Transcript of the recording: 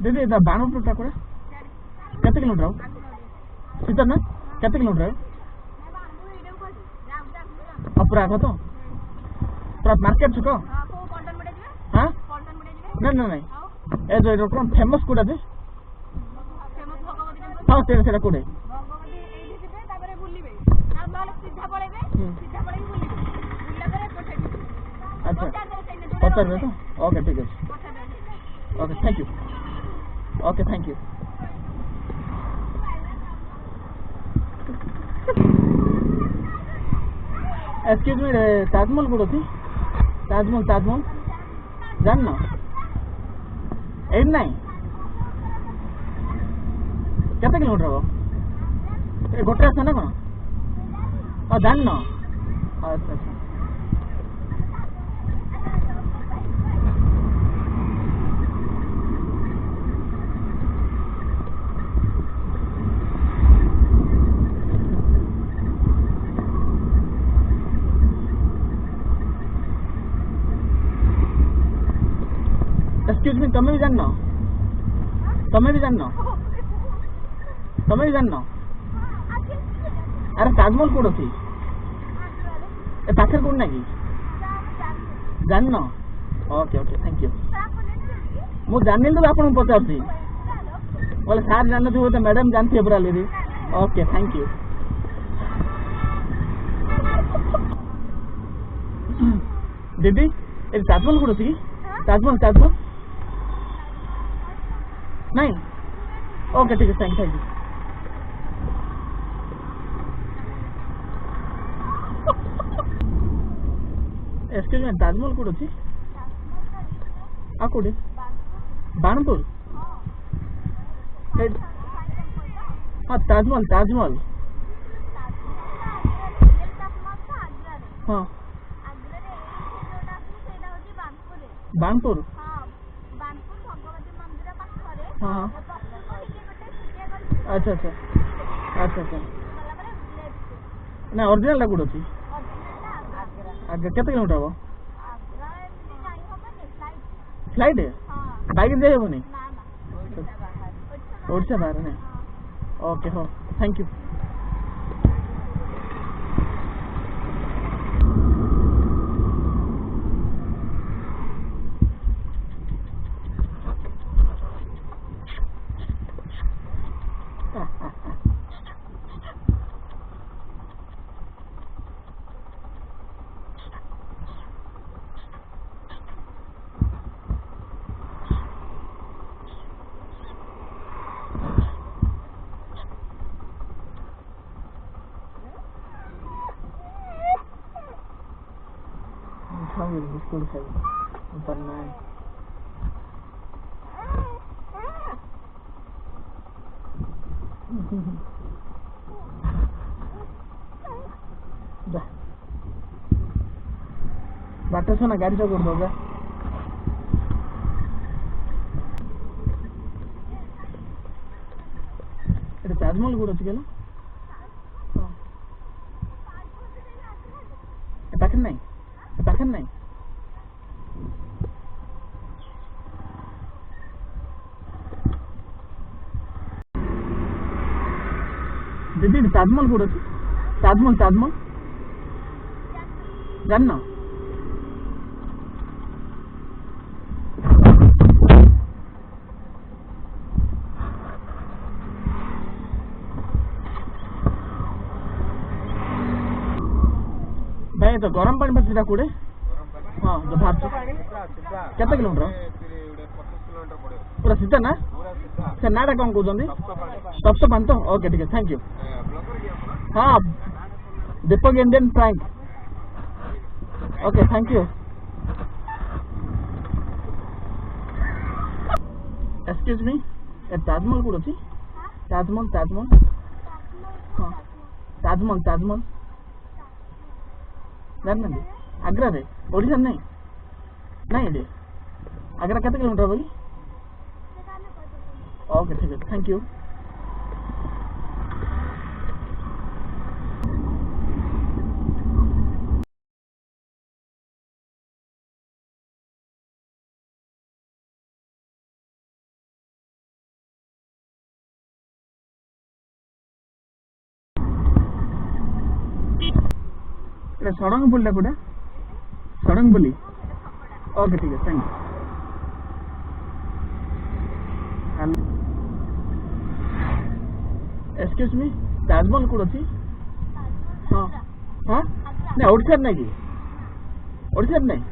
दीदी इधर बाणपुर टा कोड़े केते किलोमीटर हो सीता ना केते किलोमीटर हो अपरा आगो तो पूरा मार्केट छुको हां नहीं ए जो कोन फेमस कोडा दे हां सेरा कोडे अच्छा पचार में तो ओके ठीक है okay thank you okay thank you excuse me Taj Mahal code थी ताजमहल जान ना एट नाइन केते किलोमीटर हो ए गोटे आसे ना कौन जान ना अच्छा अच्छा एक्सक्यूज मी तुम्हें भी जानना अरे ताजमहल कोड अच्छी ए पाखे कोड ना कि जान ओके ओके थैंक यू मु जानी तो आप पचार बोले सार जान थी तो मैडम जानती है पूरा दीदी ओके थैंक यू दीदी ये ताजमहल कोड अच्छी ताजमहल नहीं ओके ठीक है thank you excuse me Taj Mahal code अच्छी आ कोड बाणपुर हाँ ताजमहल हाँ बाणपुर हाँ अच्छा अच्छा अच्छा अच्छा ना ओरिजिनल कोड अच्छी आगे केते किलोमीटर हो फ्लाइट है बाइक दे हेबनी ओडिशा बाहर नहीं ओके हो थैंक यू बिल्कुल सही बनना है बाटे सुना गाड़ी तो कर दोगे ये ताजमहल गुड़ अच्छी ना पाखन नहीं दीदी ताजमहल गुड़ अच्छी ताजमहल जानना भाई तो गरम पानी पर सीधा कूड़े हाँ जो भात केते किलोमीटर पूरा सीधा ना से नाटा कौन कहते तप्त पान तो ओके ठीक है थैंक यू हाँ दीपक इंडियन फ्रैंक okay thank you excuse me Taj Mahal कौन अच्छी ताजमहल हाँ ताजमहल जानना आग्रा रे ओडिशा नहीं ये आग्रा केते किलोमीटर बोली ओके ठीक है थैंक यू এটা সড়ং বুলিটা কোটা সড়ং বুলি ওকে ঠিক আছে thank you hello excuse me Taj Mahal code ଅଛି ହଁ ହଁ ନା ଓଡ଼ିଶାରେ ନାହିଁ କି ଓଡ଼ିଶାରେ ନାହିଁ